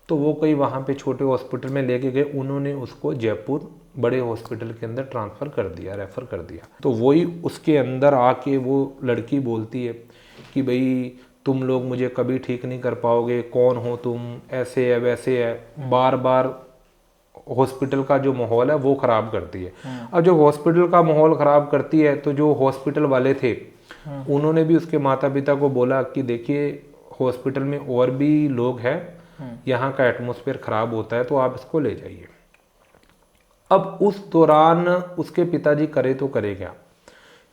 तो वो कोई वहाँ पे छोटे हॉस्पिटल में लेके गए, उन्होंने उसको जयपुर बड़े हॉस्पिटल के अंदर ट्रांसफ़र कर दिया, रेफ़र कर दिया। तो वही उसके अंदर आके वो लड़की बोलती है कि भाई तुम लोग मुझे कभी ठीक नहीं कर पाओगे, कौन हो तुम, ऐसे है वैसे है। बार बार हॉस्पिटल का जो माहौल है वो ख़राब करती है। अब जो हॉस्पिटल का माहौल ख़राब करती है तो जो हॉस्पिटल वाले थे उन्होंने भी उसके माता पिता को बोला कि देखिए हॉस्पिटल में और भी लोग हैं, यहाँ का एटमॉस्फेयर ख़राब होता है, तो आप इसको ले जाइए। अब उस दौरान उसके पिताजी करे तो करे क्या,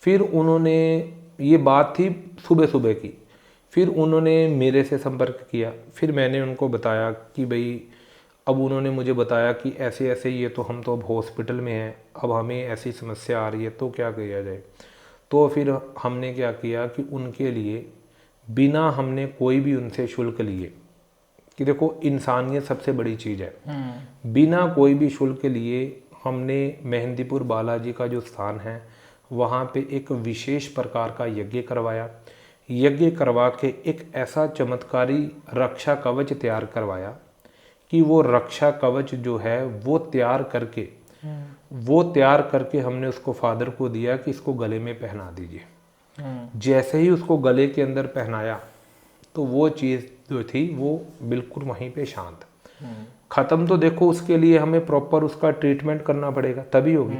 फिर उन्होंने, ये बात थी सुबह सुबह की, फिर उन्होंने मेरे से संपर्क किया। फिर मैंने उनको बताया कि भाई, अब उन्होंने मुझे बताया कि ऐसे ऐसे, ये तो हम तो अब हॉस्पिटल में हैं, अब हमें ऐसी समस्या आ रही है, तो क्या किया जाए। तो फिर हमने क्या किया कि उनके लिए बिना हमने कोई भी उनसे शुल्क लिए, कि देखो इंसानियत सबसे बड़ी चीज़ है, बिना कोई भी शुल्क लिए हमने मेहंदीपुर बालाजी का जो स्थान है वहाँ पे एक विशेष प्रकार का यज्ञ करवाया। यज्ञ करवा के एक ऐसा चमत्कारी रक्षा कवच तैयार करवाया कि वो रक्षा कवच जो है वो तैयार करके हमने उसको फादर को दिया कि इसको गले में पहना दीजिए। जैसे ही उसको गले के अंदर पहनाया तो वो चीज़ जो थी वो बिल्कुल वहीं पे शांत। ख़त्म तो देखो उसके लिए हमें प्रॉपर उसका ट्रीटमेंट करना पड़ेगा तभी होगी,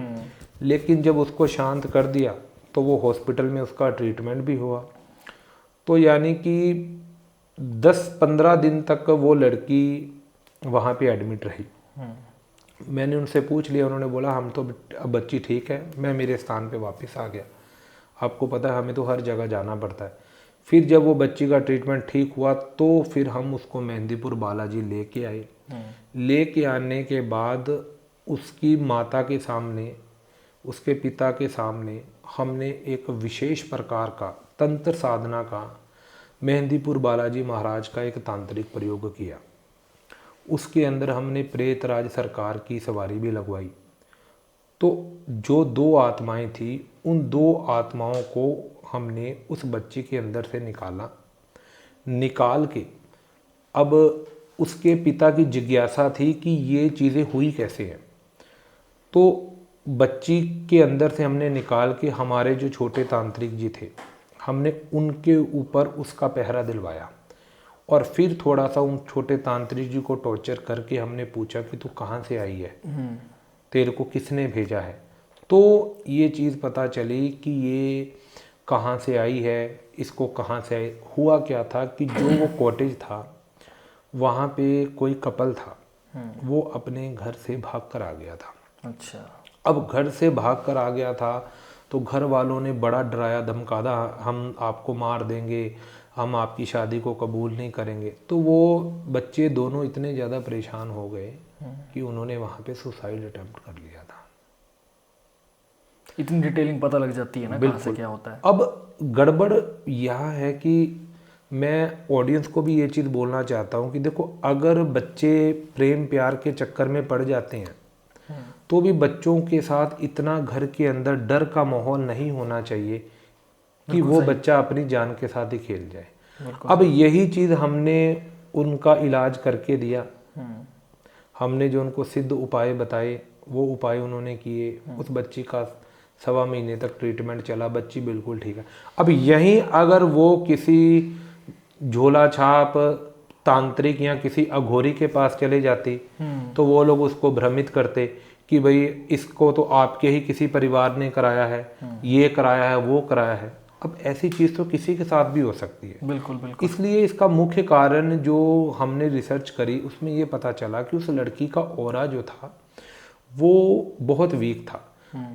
लेकिन जब उसको शांत कर दिया तो वो हॉस्पिटल में उसका ट्रीटमेंट भी हुआ। तो यानी कि 10-15 दिन तक वो लड़की वहाँ पे एडमिट रही। मैंने उनसे पूछ लिया, उन्होंने बोला हम तो अब बच्ची ठीक है, मैं मेरे स्थान पे वापस आ गया। आपको पता है हमें तो हर जगह जाना पड़ता है। फिर जब वो बच्ची का ट्रीटमेंट ठीक हुआ तो फिर हम उसको मेहंदीपुर बालाजी लेके आए। लेके आने के बाद उसकी माता के सामने, उसके पिता के सामने हमने एक विशेष प्रकार का तंत्र साधना का मेहंदीपुर बालाजी महाराज का एक तांत्रिक प्रयोग किया। उसके अंदर हमने प्रेतराज सरकार की सवारी भी लगवाई। तो जो 2 आत्माएं थी, उन 2 आत्माओं को हमने उस बच्चे के अंदर से निकाल के अब उसके पिता की जिज्ञासा थी कि ये चीज़ें हुई कैसे हैं। तो बच्ची के अंदर से हमने निकाल के हमारे जो छोटे तांत्रिक जी थे, हमने उनके ऊपर उसका पहरा दिलवाया और फिर थोड़ा सा उन छोटे तांत्रिक जी को टॉर्चर करके हमने पूछा कि तू कहाँ से आई है, तेरे को किसने भेजा है। तो ये चीज़ पता चली कि ये कहाँ से आई है, इसको कहाँ से आई। हुआ क्या था कि जो वो कॉटेज था वहाँ पे कोई कपल था, वो अपने घर से भाग कर आ गया था। अच्छा। अब घर से भाग कर आ गया था तो घर वालों ने बड़ा डराया धमकाया, हम आपको मार देंगे, हम आपकी शादी को कबूल नहीं करेंगे। तो वो बच्चे दोनों इतने ज़्यादा परेशान हो गए कि उन्होंने वहाँ पे सुसाइड अटेम्प्ट कर लिया था। इतनी डिटेलिंग पता लग जाती है ना कहाँ से क्या होता है। अब गड़बड़ यह है कि मैं ऑडियंस को भी ये चीज़ बोलना चाहता हूँ कि देखो, अगर बच्चे प्रेम प्यार के चक्कर में पड़ जाते हैं तो भी बच्चों के साथ इतना घर के अंदर डर का माहौल नहीं होना चाहिए कि वो बच्चा अपनी जान के साथ ही खेल जाए। अब यही चीज़ हमने उनका इलाज करके दिया। हमने जो उनको सिद्ध उपाय बताए वो उपाय उन्होंने किए। उस बच्ची का 1.25 महीने तक ट्रीटमेंट चला, बच्ची बिल्कुल ठीक है। अब यहीं अगर वो किसी झोला छाप तांत्रिक या किसी अघोरी के पास चले जाती तो वो लोग उसको भ्रमित करते कि भाई इसको तो आपके ही किसी परिवार ने कराया है, ये कराया है, वो कराया है। अब ऐसी चीज़ तो किसी के साथ भी हो सकती है। बिल्कुल बिल्कुल। इसलिए इसका मुख्य कारण जो हमने रिसर्च करी उसमें ये पता चला कि उस लड़की का ऑरा जो था वो बहुत वीक था।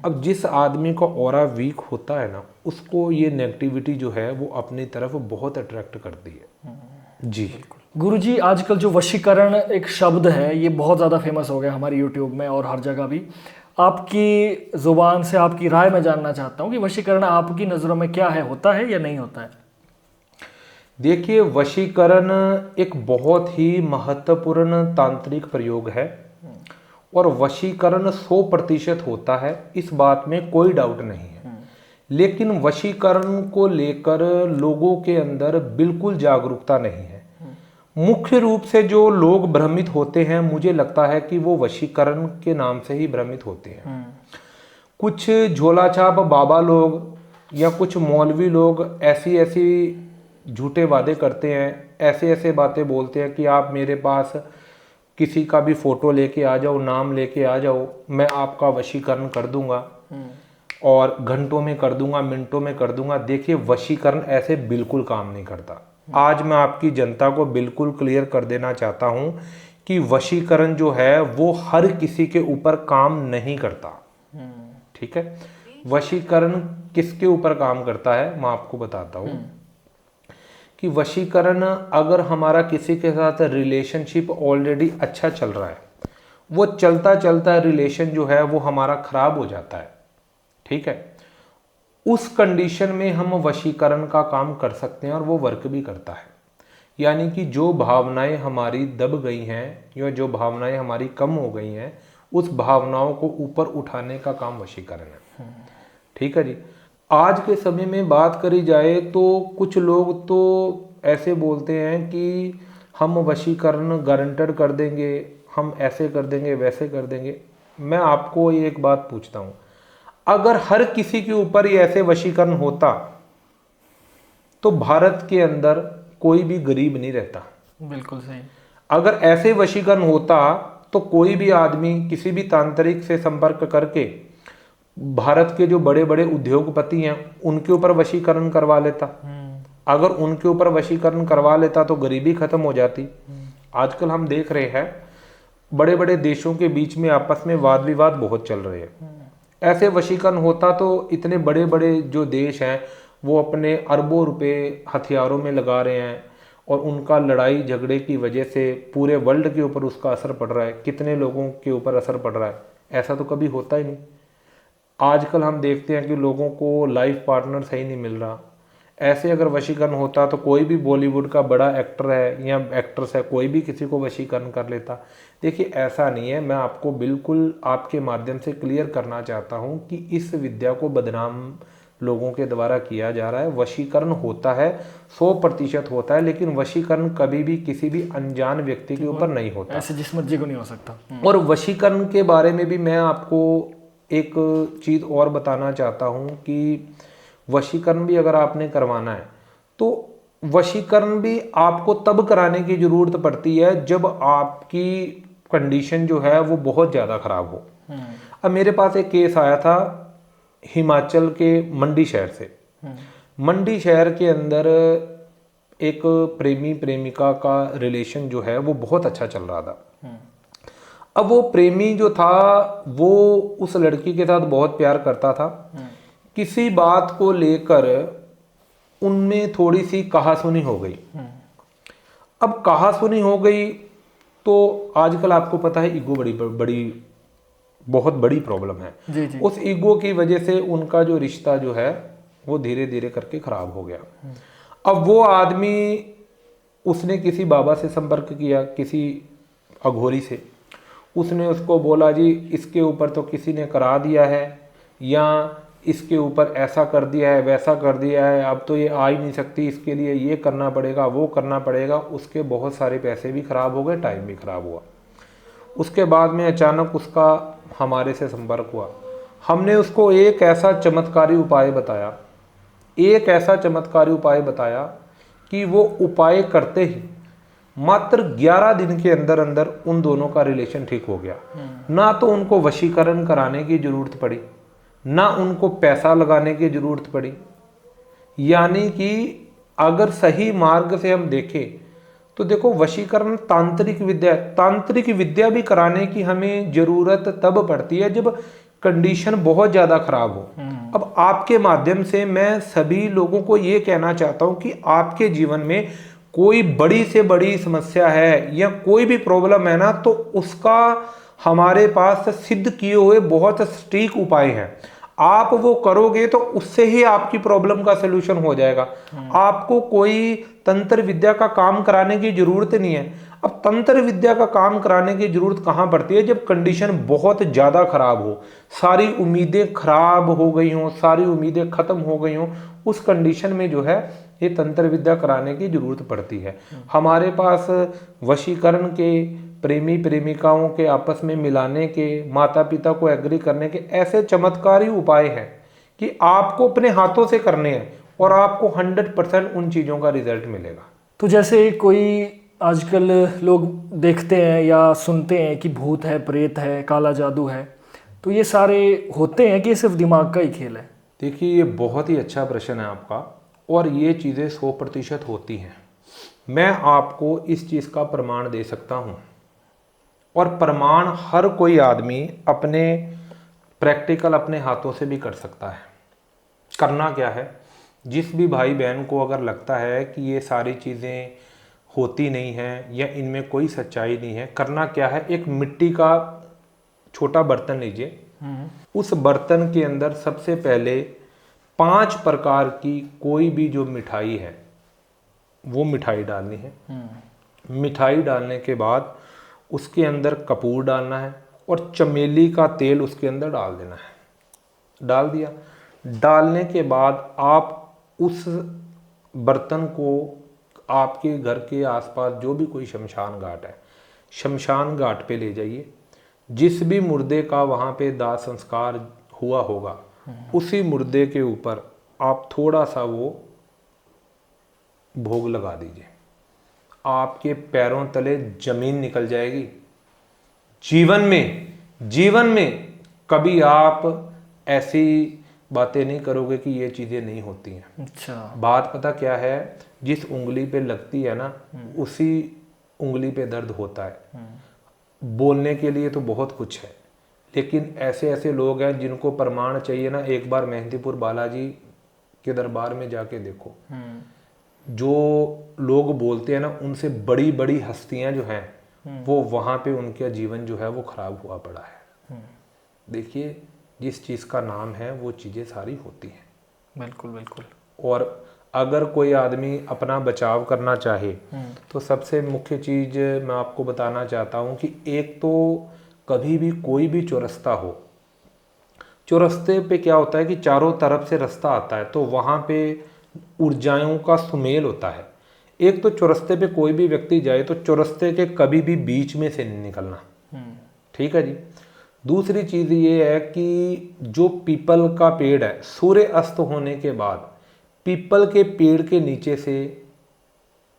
अब जिस आदमी का ऑरा वीक होता है ना, उसको ये नेगेटिविटी जो है वो अपनी तरफ बहुत अट्रैक्ट करती है। जी गुरुजी, आजकल जो वशीकरण एक शब्द है ये बहुत ज़्यादा फेमस हो गया हमारे यूट्यूब में और हर जगह भी। आपकी ज़ुबान से आपकी राय मैं जानना चाहता हूँ कि वशीकरण आपकी नज़रों में क्या है, होता है या नहीं होता है? देखिए, वशीकरण एक बहुत ही महत्वपूर्ण तांत्रिक प्रयोग है और वशीकरण 100% होता है, इस बात में कोई डाउट नहीं है। लेकिन वशीकरण को लेकर लोगों के अंदर बिल्कुल जागरूकता नहीं है। मुख्य रूप से जो लोग भ्रमित होते हैं, मुझे लगता है कि वो वशीकरण के नाम से ही भ्रमित होते हैं। कुछ झोला छाप बाबा लोग या कुछ मौलवी लोग ऐसी ऐसी झूठे वादे करते हैं, ऐसे ऐसे बातें बोलते हैं कि आप मेरे पास किसी का भी फोटो लेके आ जाओ, नाम लेके आ जाओ, मैं आपका वशीकरण कर दूंगा और घंटों में कर दूंगा, मिनटों में कर दूंगा। देखिए, वशीकरण ऐसे बिल्कुल काम नहीं करता। आज मैं आपकी जनता को बिल्कुल क्लियर कर देना चाहता हूं कि वशीकरण जो है वो हर किसी के ऊपर काम नहीं करता। ठीक है, वशीकरण किसके ऊपर काम करता है मैं आपको बताता हूं कि वशीकरण, अगर हमारा किसी के साथ रिलेशनशिप ऑलरेडी अच्छा चल रहा है, वो चलता चलता रिलेशन जो है वो हमारा खराब हो जाता है, ठीक है, उस कंडीशन में हम वशीकरण का काम कर सकते हैं और वो वर्क भी करता है। यानी कि जो भावनाएं हमारी दब गई हैं या जो भावनाएं हमारी कम हो गई हैं, उस भावनाओं को ऊपर उठाने का काम वशीकरण है। ठीक है जी। आज के समय में बात करी जाए तो कुछ लोग तो ऐसे बोलते हैं कि हम वशीकरण गारंटेड कर देंगे, हम ऐसे कर देंगे, वैसे कर देंगे। मैं आपको एक बात पूछता हूं, अगर हर किसी के ऊपर ये ऐसे वशीकरण होता तो भारत के अंदर कोई भी गरीब नहीं रहता। बिल्कुल सही। अगर ऐसे वशीकरण होता तो कोई भी आदमी किसी भी तांत्रिक से संपर्क करके भारत के जो बड़े बड़े उद्योगपति हैं उनके ऊपर वशीकरण करवा लेता। अगर उनके ऊपर वशीकरण करवा लेता तो गरीबी खत्म हो जाती। आजकल हम देख रहे हैं बड़े बड़े देशों के बीच में आपस में वाद विवाद बहुत चल रहे हैं। ऐसे वशीकरण होता तो इतने बड़े बड़े जो देश हैं वो अपने अरबों रुपए हथियारों में लगा रहे हैं और उनका लड़ाई झगड़े की वजह से पूरे वर्ल्ड के ऊपर उसका असर पड़ रहा है, कितने लोगों के ऊपर असर पड़ रहा है। ऐसा तो कभी होता ही नहीं। आजकल हम देखते हैं कि लोगों को लाइफ पार्टनर सही नहीं मिल रहा, ऐसे अगर वशीकरण होता तो कोई भी बॉलीवुड का बड़ा एक्टर है या एक्ट्रेस है, कोई भी किसी को वशीकरण कर लेता। देखिए ऐसा नहीं है। मैं आपको बिल्कुल आपके माध्यम से क्लियर करना चाहता हूँ कि इस विद्या को बदनाम लोगों के द्वारा किया जा रहा है। वशीकरण होता है, 100% होता है, लेकिन वशीकरण कभी भी किसी भी अनजान व्यक्ति के ऊपर नहीं होता। ऐसे जिस मर्जी को नहीं हो सकता। और वशीकरण के बारे में भी मैं आपको एक चीज़ और बताना चाहता हूँ कि वशीकरण भी अगर आपने करवाना है तो वशीकरण भी आपको तब कराने की ज़रूरत पड़ती है जब आपकी कंडीशन जो है वो बहुत ज़्यादा ख़राब हो। अब मेरे पास एक केस आया था हिमाचल के मंडी शहर से। मंडी शहर के अंदर एक प्रेमी प्रेमिका का रिलेशन जो है वो बहुत अच्छा चल रहा था। अब वो प्रेमी जो था वो उस लड़की के साथ बहुत प्यार करता था। किसी बात को लेकर उनमें थोड़ी सी कहासुनी हो गई। अब कहासुनी हो गई तो आजकल आपको पता है ईगो बहुत बड़ी प्रॉब्लम है। जी जी। उस ईगो की वजह से उनका जो रिश्ता जो है वो धीरे धीरे करके खराब हो गया। अब वो आदमी, उसने किसी बाबा से संपर्क किया, किसी अघोरी से। उसने उसको बोला जी इसके ऊपर तो किसी ने करा दिया है, या इसके ऊपर ऐसा कर दिया है, वैसा कर दिया है, अब तो ये आ ही नहीं सकती, इसके लिए ये करना पड़ेगा, वो करना पड़ेगा। उसके बहुत सारे पैसे भी खराब हो गए, टाइम भी खराब हुआ। उसके बाद में अचानक उसका हमारे से संपर्क हुआ। हमने उसको एक ऐसा चमत्कारी उपाय बताया कि वो उपाय करते ही मात्र 11 दिन के अंदर अंदर उन दोनों का रिलेशन ठीक हो गया। ना तो उनको वशीकरण कराने की जरूरत पड़ी, ना उनको पैसा लगाने की जरूरत पड़ी। यानी कि अगर सही मार्ग से हम देखें तो देखो वशीकरण तांत्रिक विद्या भी कराने की हमें जरूरत तब पड़ती है जब कंडीशन बहुत ज़्यादा खराब हो। अब आपके माध्यम से मैं सभी लोगों को ये कहना चाहता हूँ कि आपके जीवन में कोई बड़ी से बड़ी समस्या है या कोई भी प्रॉब्लम है ना, तो उसका हमारे पास सिद्ध किए हुए बहुत सटीक उपाय हैं। आप वो करोगे तो उससे ही आपकी प्रॉब्लम का सलूशन हो जाएगा। आपको कोई तंत्र विद्या का काम कराने की जरूरत नहीं है। अब तंत्र विद्या का काम कराने की जरूरत कहाँ पड़ती है? जब कंडीशन बहुत ज़्यादा खराब हो, सारी उम्मीदें खराब हो गई हों, सारी उम्मीदें खत्म हो गई हों, उस कंडीशन में जो है ये तंत्र विद्या कराने की जरूरत पड़ती है। हमारे पास वशीकरण के, प्रेमी प्रेमिकाओं के आपस में मिलाने के, माता पिता को एग्री करने के ऐसे चमत्कारी उपाय हैं कि आपको अपने हाथों से करने हैं और आपको 100% उन चीज़ों का रिजल्ट मिलेगा। तो जैसे कोई आजकल लोग देखते हैं या सुनते हैं कि भूत है, प्रेत है, काला जादू है, तो ये सारे होते हैं कि ये सिर्फ दिमाग का ही खेल है? देखिए ये बहुत ही अच्छा प्रश्न है आपका, और ये चीज़ें 100% होती हैं। मैं आपको इस चीज़ का प्रमाण दे सकता हूँ, और प्रमाण हर कोई आदमी अपने प्रैक्टिकल अपने हाथों से भी कर सकता है। करना क्या है, जिस भी भाई बहन को अगर लगता है कि ये सारी चीज़ें होती नहीं हैं या इनमें कोई सच्चाई नहीं है, करना क्या है, एक मिट्टी का छोटा बर्तन लीजिए। उस बर्तन के अंदर सबसे पहले 5 प्रकार की कोई भी जो मिठाई है वो मिठाई डालनी है। मिठाई डालने के बाद उसके अंदर कपूर डालना है और चमेली का तेल उसके अंदर डाल देना है। डाल दिया, डालने के बाद आप उस बर्तन को आपके घर के आसपास जो भी कोई शमशान घाट है, शमशान घाट पे ले जाइए। जिस भी मुर्दे का वहाँ पे दाह संस्कार हुआ होगा, उसी मुर्दे के ऊपर आप थोड़ा सा वो भोग लगा दीजिए। आपके पैरों तले जमीन निकल जाएगी। जीवन में कभी आप ऐसी बातें नहीं करोगे कि ये चीज़ें नहीं होती हैं। अच्छा। बात पता क्या है, जिस उंगली पे लगती है ना, उसी उंगली पे दर्द होता है। बोलने के लिए तो बहुत कुछ है, लेकिन ऐसे ऐसे लोग हैं जिनको प्रमाण चाहिए ना, एक बार मेहंदीपुर बालाजी के दरबार में जाके देखो। जो लोग बोलते हैं ना, उनसे बड़ी बड़ी हस्तियां जो हैं वो वहाँ पे उनका जीवन जो है वो खराब हुआ पड़ा है। देखिए जिस चीज़ का नाम है वो चीज़ें सारी होती हैं। बिल्कुल बिल्कुल। और अगर कोई आदमी अपना बचाव करना चाहे तो सबसे मुख्य चीज़ मैं आपको बताना चाहता हूँ कि एक तो कभी भी कोई भी चौरस्ता हो, चौरस्ते पे क्या होता है कि चारों तरफ से रास्ता आता है, तो वहाँ पे ऊर्जाओं का सुमेल होता है। एक तो चौरस्ते पे कोई भी व्यक्ति जाए तो चौरस्ते के कभी भी बीच में से नहीं निकलना, ठीक है जी। दूसरी चीज़ ये है कि जो पीपल का पेड़ है, सूर्य अस्त होने के बाद पीपल के पेड़ के नीचे से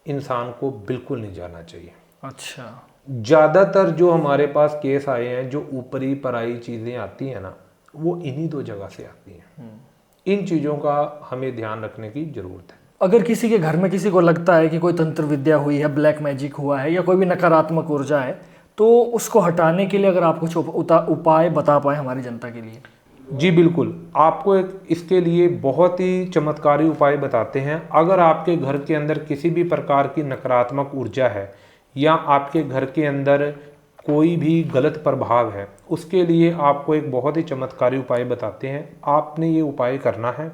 इंसान को बिल्कुल नहीं जाना चाहिए। अच्छा। ज़्यादातर जो हमारे पास केस आए हैं, जो ऊपरी पराई चीज़ें आती हैं ना, वो इन्हीं दो जगह से आती हैं। इन चीज़ों का हमें ध्यान रखने की ज़रूरत है। अगर किसी के घर में किसी को लगता है कि कोई तंत्र विद्या हुई है, ब्लैक मैजिक हुआ है या कोई भी नकारात्मक ऊर्जा है, तो उसको हटाने के लिए अगर आप कुछ उपाय बता पाए हमारी जनता के लिए। जी बिल्कुल, आपको इसके लिए बहुत ही चमत्कारी उपाय बताते हैं। अगर आपके घर के अंदर किसी भी प्रकार की नकारात्मक ऊर्जा है या आपके घर के अंदर कोई भी गलत प्रभाव है, उसके लिए आपको एक बहुत ही चमत्कारी उपाय बताते हैं। आपने ये उपाय करना है,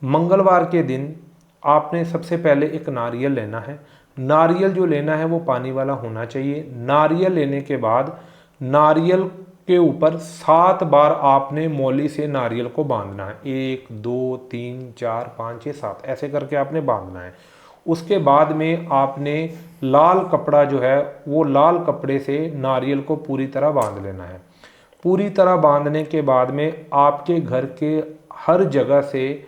मंगलवार के दिन आपने सबसे पहले एक नारियल लेना है। नारियल जो लेना है वो पानी वाला होना चाहिए। नारियल लेने के बाद नारियल के ऊपर 7 बार आपने मौली से नारियल को बांधना है। 1 2 3 4 5 6 7 ऐसे करके आपने बांधना है। उसके बाद में आपने लाल कपड़ा जो है वो लाल कपड़े से नारियल को पूरी तरह बांध लेना है। पूरी तरह बांधने के बाद में आपके घर के हर जगह से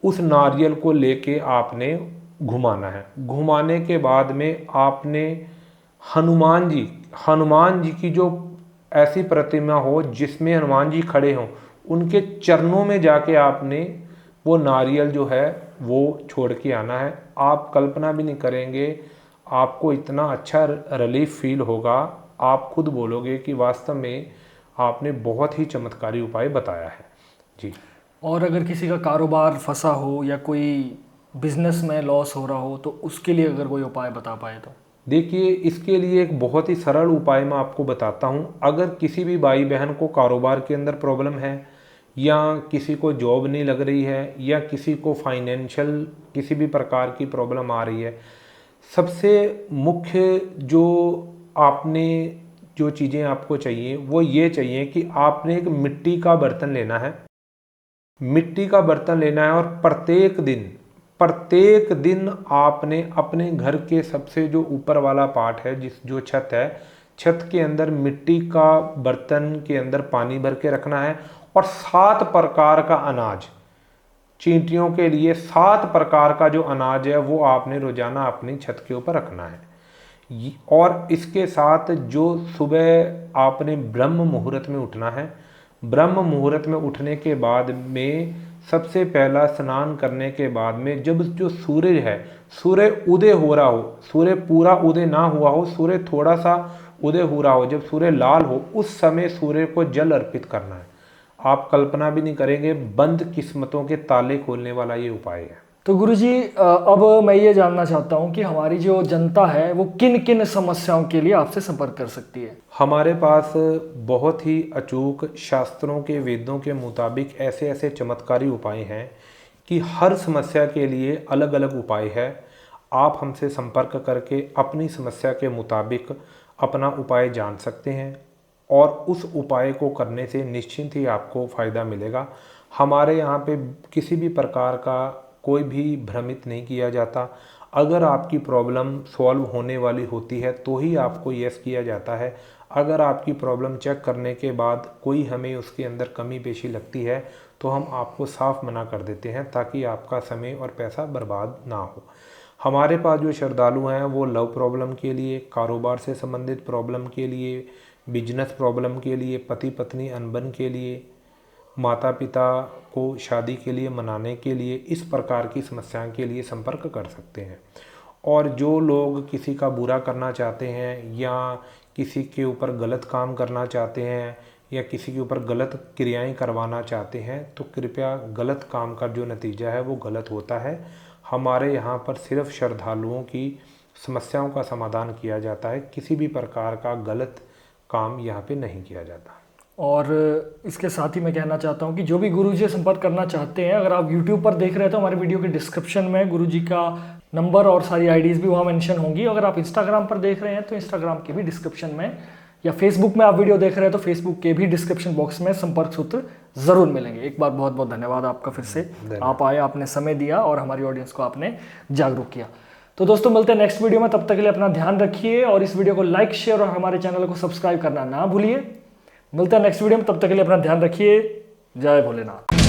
उस नारियल को लेके आपने घुमाना है। घुमाने के बाद में आपने हनुमान जी की जो ऐसी प्रतिमा हो जिसमें हनुमान जी खड़े हों, उनके चरणों में जाके आपने वो नारियल जो है वो छोड़ के आना है। आप कल्पना भी नहीं करेंगे, आपको इतना अच्छा रिलीफ फील होगा। आप खुद बोलोगे कि वास्तव में आपने बहुत ही चमत्कारी उपाय बताया है जी। और अगर किसी का कारोबार फंसा हो या कोई बिजनेस में लॉस हो रहा हो, तो उसके लिए अगर कोई उपाय बता पाए तो। देखिए, इसके लिए एक बहुत ही सरल उपाय मैं आपको बताता हूँ। अगर किसी भी भाई बहन को कारोबार के अंदर प्रॉब्लम है या किसी को जॉब नहीं लग रही है या किसी को फाइनेंशियल किसी भी प्रकार की प्रॉब्लम आ रही है, सबसे मुख्य जो चीज़ें आपको चाहिए वो ये चाहिए कि आपने एक मिट्टी का बर्तन लेना है। मिट्टी का बर्तन लेना है और प्रत्येक दिन आपने अपने घर के सबसे जो ऊपर वाला पार्ट है, जो छत है, छत के अंदर मिट्टी का बर्तन के अंदर पानी भर के रखना है और 7 प्रकार का अनाज, चींटियों के लिए 7 प्रकार का जो अनाज है वो आपने रोजाना अपनी छत के ऊपर रखना है। और इसके साथ जो सुबह आपने ब्रह्म मुहूर्त में उठना है। ब्रह्म मुहूर्त में उठने के बाद में सबसे पहला स्नान करने के बाद में जब जो सूर्य है, सूर्य उदय हो रहा हो, सूर्य पूरा उदय ना हुआ हो, सूर्य थोड़ा सा उदय हो रहा हो, जब सूर्य लाल हो, उस समय सूर्य को जल अर्पित करना है। आप कल्पना भी नहीं करेंगे, बंद किस्मतों के ताले खोलने वाला ये उपाय है। तो गुरुजी, अब मैं ये जानना चाहता हूँ कि हमारी जो जनता है वो किन किन समस्याओं के लिए आपसे संपर्क कर सकती है। हमारे पास बहुत ही अचूक शास्त्रों के वेदों के मुताबिक ऐसे ऐसे चमत्कारी उपाय हैं कि हर समस्या के लिए अलग अलग उपाय है। आप हमसे संपर्क करके अपनी समस्या के मुताबिक अपना उपाय जान सकते हैं और उस उपाय को करने से निश्चिंत ही आपको फ़ायदा मिलेगा। हमारे यहाँ पे किसी भी प्रकार का कोई भी भ्रमित नहीं किया जाता। अगर आपकी प्रॉब्लम सॉल्व होने वाली होती है तो ही आपको यस किया जाता है। अगर आपकी प्रॉब्लम चेक करने के बाद कोई हमें उसके अंदर कमी पेशी लगती है तो हम आपको साफ मना कर देते हैं, ताकि आपका समय और पैसा बर्बाद ना हो। हमारे पास जो श्रद्धालु हैं वो लव प्रॉब्लम के लिए, कारोबार से संबंधित प्रॉब्लम के लिए, बिजनेस प्रॉब्लम के लिए, पति पत्नी अनबन के लिए, माता पिता को शादी के लिए मनाने के लिए, इस प्रकार की समस्याओं के लिए संपर्क कर सकते हैं। और जो लोग किसी का बुरा करना चाहते हैं या किसी के ऊपर गलत काम करना चाहते हैं या किसी के ऊपर गलत क्रियाएं करवाना चाहते हैं, तो कृपया गलत काम का जो नतीजा है वो गलत होता है। हमारे यहाँ पर सिर्फ श्रद्धालुओं की समस्याओं का समाधान किया जाता है, किसी भी प्रकार का गलत काम यहाँ पे नहीं किया जाता। और इसके साथ ही मैं कहना चाहता हूँ कि जो भी गुरुजी से संपर्क करना चाहते हैं, अगर आप यूट्यूब पर देख रहे हैं तो हमारे वीडियो के डिस्क्रिप्शन में गुरुजी का नंबर और सारी आईडीज़ भी वहाँ मेंशन होंगी। अगर आप इंस्टाग्राम पर देख रहे हैं तो इंस्टाग्राम के भी डिस्क्रिप्शन में, या फेसबुक में आप वीडियो देख रहे हैं तो फेसबुक के भी डिस्क्रिप्शन बॉक्स में संपर्क सूत्र ज़रूर मिलेंगे। एक बार बहुत बहुत धन्यवाद आपका फिर से, आप आए, आपने समय दिया और हमारी ऑडियंस को आपने जागरूक किया। तो दोस्तों मिलते हैं नेक्स्ट वीडियो में, तब तक के लिए अपना ध्यान रखिए और इस वीडियो को लाइक, शेयर और हमारे चैनल को सब्सक्राइब करना ना भूलिए। मिलते हैं नेक्स्ट वीडियो में, तब तक के लिए अपना ध्यान रखिए। जय भोलेनाथ।